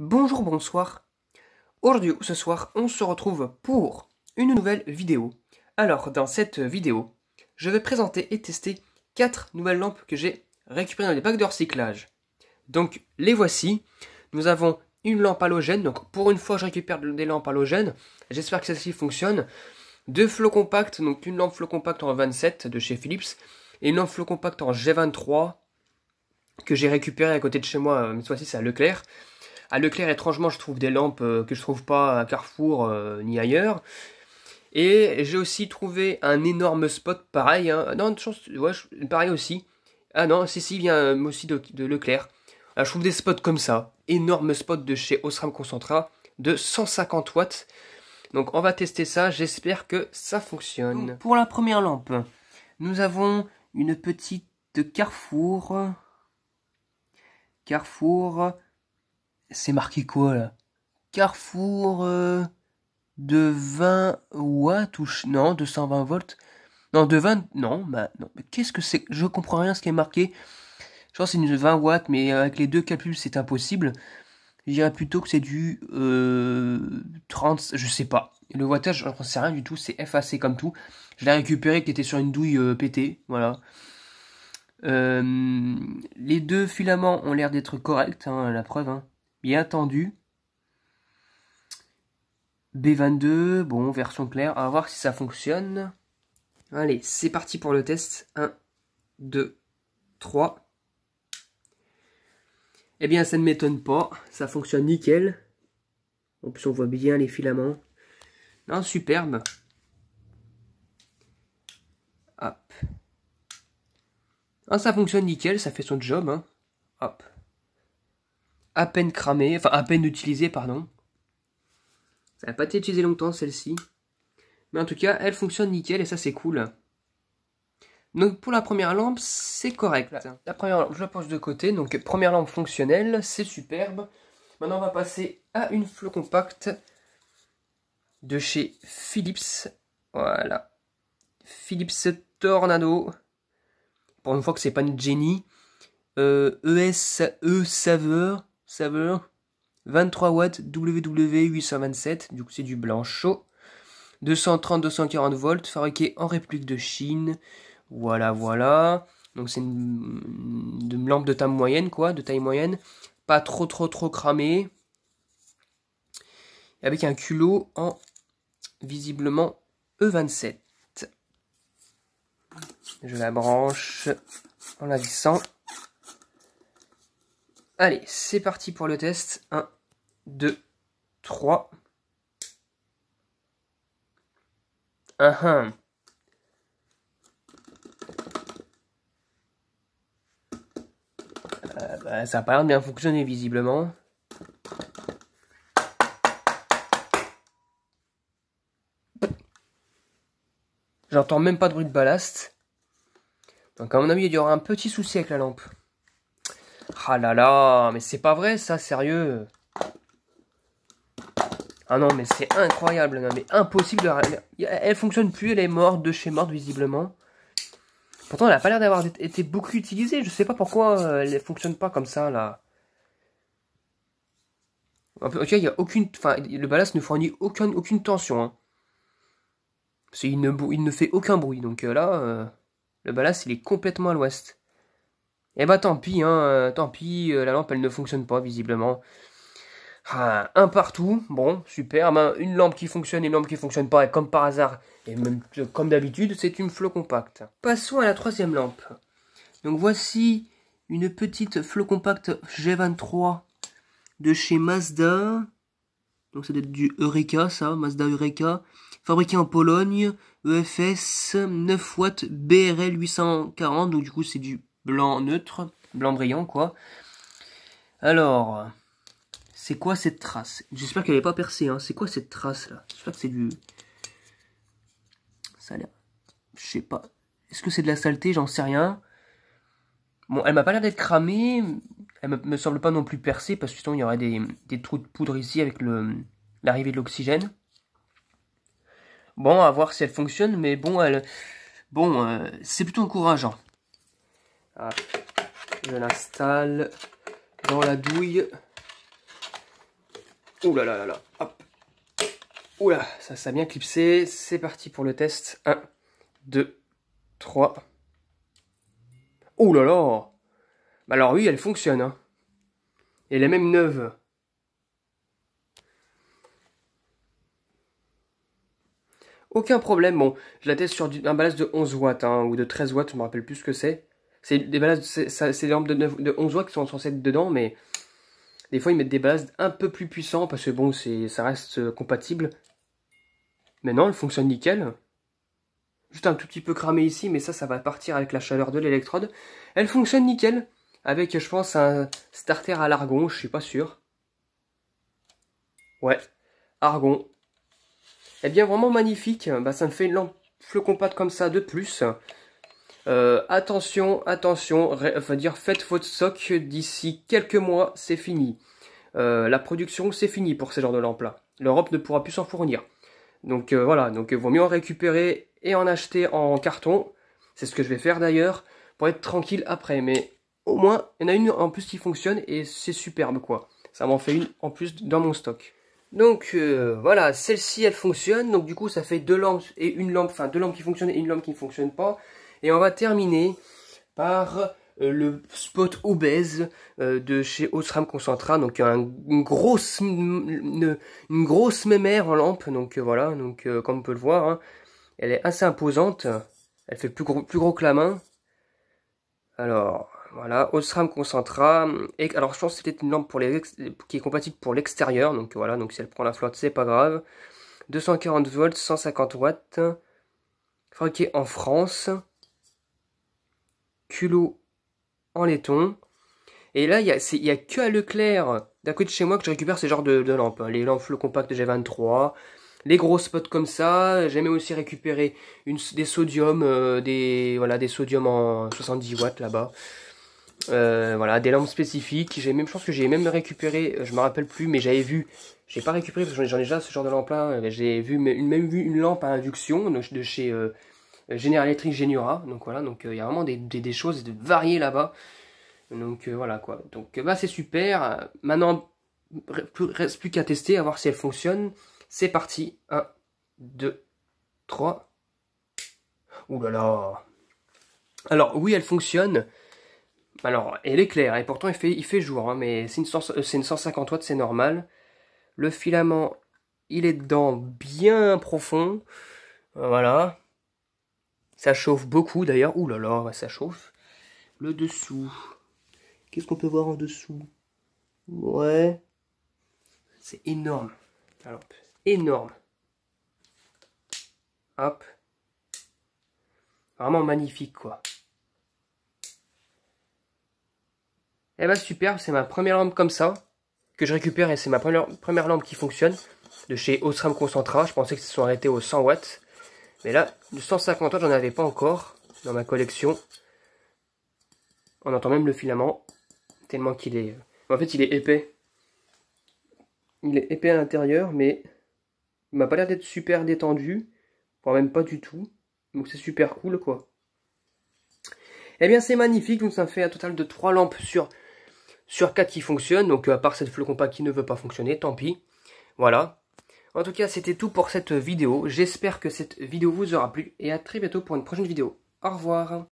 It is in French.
Bonjour, bonsoir. Aujourd'hui ou ce soir, on se retrouve pour une nouvelle vidéo. Alors, dans cette vidéo, je vais présenter et tester 4 nouvelles lampes que j'ai récupérées dans les packs de recyclage. Donc, les voici. Nous avons une lampe halogène. Donc, pour une fois, je récupère des lampes halogènes. J'espère que celle-ci fonctionne. 2 flots compacts. Donc, une lampe flot compact en 27 de chez Philips. Et une lampe flot compact en G23 que j'ai récupéré à côté de chez moi. Mais cette fois-ci, c'est à Leclerc. À Leclerc, étrangement, je trouve des lampes que je trouve pas à Carrefour ni ailleurs. Et j'ai aussi trouvé un énorme spot, pareil. Hein. Non, ouais, pareil aussi. Ah non, il vient aussi de Leclerc. Là, je trouve des spots comme ça. Énorme spot de chez Osram Concentra de 150 watts. Donc on va tester ça, j'espère que ça fonctionne. Donc, pour la première lampe, nous avons une petite Carrefour. C'est marqué quoi là? Carrefour de 20 watts ou non, de 120 volts. Non, de 20 non, bah non, mais qu'est-ce que c'est? Je comprends rien ce qui est marqué. Je pense que c'est une 20 watts mais avec les deux calculs, c'est impossible. Je dirais plutôt que c'est du 30, je sais pas. Le wattage, j'en sais rien du tout, c'est FAC comme tout. Je l'ai récupéré qui était sur une douille pétée, voilà. Les deux filaments ont l'air d'être corrects, hein, la preuve, hein. Bien tendu. B22, bon, version claire. On va voir si ça fonctionne. Allez, c'est parti pour le test. 1, 2, 3. Eh bien, ça ne m'étonne pas. Ça fonctionne nickel. En plus, on voit bien les filaments. Non, superbe. Hop. Ah, ça fonctionne nickel, ça fait son job, hein. Hop. À peine cramé, enfin à peine utilisé, pardon. Ça n'a pas été utilisé longtemps celle-ci. Mais en tout cas, elle fonctionne nickel et ça c'est cool. Donc pour la première lampe, c'est correct. La première lampe, je la pose de côté. Donc première lampe fonctionnelle, c'est superbe. Maintenant on va passer à une flot compacte de chez Philips. Voilà. Philips Tornado. Pour une fois que c'est pas une Jenny. ESE Saveur. 23 watts WW827, du coup c'est du blanc chaud. 230-240 volts, fabriqué en République de Chine. Voilà. Donc c'est une lampe de taille moyenne, quoi, de taille moyenne. Pas trop cramé. Avec un culot en, visiblement, E27. Je la branche en la vissant. Allez, c'est parti pour le test. 1, 2, 3. Ça n'a pas l'air de bien fonctionner visiblement. J'entends même pas de bruit de ballast. Donc à mon avis il y aura un petit souci avec la lampe. Ah là là, mais c'est pas vrai ça, sérieux. Ah non mais c'est incroyable, non mais impossible de... Elle fonctionne plus, elle est morte, de chez morte visiblement. Pourtant elle a pas l'air d'avoir été beaucoup utilisée, je sais pas pourquoi elle ne fonctionne pas comme ça là. En tout cas il y a aucune... Enfin le ballast ne fournit aucune tension. Hein. Parce qu'il ne fait aucun bruit, donc là le ballast il est complètement à l'ouest. Et bah tant pis, hein, tant pis, la lampe elle ne fonctionne pas visiblement. Ah, un partout, bon, super. Ben, une lampe qui fonctionne et une lampe qui fonctionne pas, et comme par hasard, et même comme d'habitude, c'est une flot compacte. Passons à la troisième lampe. Donc voici une petite flot compacte G23 de chez Mazda. Donc ça doit être du Eureka, ça, Mazda Eureka. Fabriqué en Pologne, EFS 9 watts BRL 840, donc du coup c'est du blanc neutre, blanc brillant quoi. Alors, c'est quoi cette trace? J'espère qu'elle n'est pas percée, hein. C'est quoi cette trace là? J'espère que c'est du... Ça a l'air... Je sais pas. Est-ce que c'est de la saleté? J'en sais rien. Bon, elle m'a pas l'air d'être cramée. Elle me semble pas non plus percée parce que sinon il y aurait des trous de poudre ici avec l'arrivée de l'oxygène. Bon, à voir si elle fonctionne, mais bon, c'est plutôt encourageant. Ah, je l'installe dans la douille. Ouh là là là là. Hop. Ouh là, ça a bien clipsé. C'est parti pour le test. 1, 2, 3. Ouh là là. Bah alors oui, elle fonctionne. Hein. Elle est même neuve. Aucun problème. Bon, je la teste sur un ballast de 11 watts hein, ou de 13 watts, je me rappelle plus ce que c'est. C'est des ballasts, c'est des lampes de 11 watts qui sont censées être dedans, mais des fois ils mettent des ballasts un peu plus puissants parce que bon, ça reste compatible. Mais non, elle fonctionne nickel. Juste un tout petit peu cramé ici, mais ça va partir avec la chaleur de l'électrode. Elle fonctionne nickel. Avec, je pense, un starter à l'argon, je suis pas sûr. Ouais, argon. Eh bien, vraiment magnifique. Bah, ça me fait une lampe flot compact comme ça de plus. Attention, faites votre stock d'ici quelques mois, c'est fini. La production, c'est fini pour ces genres de lampes-là. L'Europe ne pourra plus s'en fournir. Donc voilà, donc vaut mieux en récupérer et en acheter en carton. C'est ce que je vais faire d'ailleurs, pour être tranquille après. Mais au moins, il y en a une en plus qui fonctionne et c'est superbe quoi. Ça m'en fait une en plus dans mon stock. Donc voilà, celle-ci elle fonctionne. Donc du coup ça fait deux lampes et une lampe, enfin deux lampes qui fonctionnent et une lampe qui ne fonctionne pas. Et on va terminer par le spot obèse de chez Osram Concentra, donc une grosse mémère en lampe, donc voilà, donc comme on peut le voir, hein, elle est assez imposante, elle fait plus gros que la main. Alors voilà, Osram Concentra, et alors je pense que c'était une lampe qui est compatible pour l'extérieur, donc voilà, donc si elle prend la flotte c'est pas grave. 240 volts, 150 watts, fabriquée en France, culot en laiton. Et là, il y a que à Leclerc, d'à côté de chez moi, que je récupère ces genres de lampes. Hein. Les lampes Flow Compact G23, les gros spots comme ça. J'ai même aussi récupéré des sodiums, des sodiums en 70 watts là-bas. Voilà, des lampes spécifiques. Je pense que j'ai même récupéré, je me rappelle plus, mais j'avais vu, j'ai pas récupéré parce que j'en ai déjà ce genre de lampe là. J'ai même vu une lampe à induction de chez General Electric Genura. Donc voilà, donc il y a vraiment des choses variées là-bas. Donc voilà quoi. Donc bah c'est super. Maintenant, reste plus qu'à tester, à voir si elle fonctionne. C'est parti. 1, 2, 3. Ouh là là. Alors oui, elle fonctionne. Alors, elle est claire, et pourtant il fait jour, hein, mais c'est une 150 watts, c'est normal. Le filament, il est dedans bien profond. Voilà. Ça chauffe beaucoup d'ailleurs. Ouh là là, ça chauffe. Le dessous. Qu'est-ce qu'on peut voir en dessous? Ouais. C'est énorme. Alors, énorme. Hop. Vraiment magnifique, quoi. Eh ben super, c'est ma première lampe comme ça, que je récupère, et c'est ma première lampe qui fonctionne, de chez Osram Concentra. Je pensais que se sont arrêtés aux 100 watts. Mais là, de 150 watts, j'en avais pas encore dans ma collection. On entend même le filament, tellement qu'il est... En fait, il est épais. Il est épais à l'intérieur, mais il m'a pas l'air d'être super détendu, voire même pas du tout. Donc c'est super cool, quoi. Eh bien, c'est magnifique. Donc ça me fait un total de 3 lampes sur 4 qui fonctionnent. Donc à part cette Flow Compact qui ne veut pas fonctionner, tant pis. Voilà. En tout cas, c'était tout pour cette vidéo. J'espère que cette vidéo vous aura plu. Et à très bientôt pour une prochaine vidéo. Au revoir.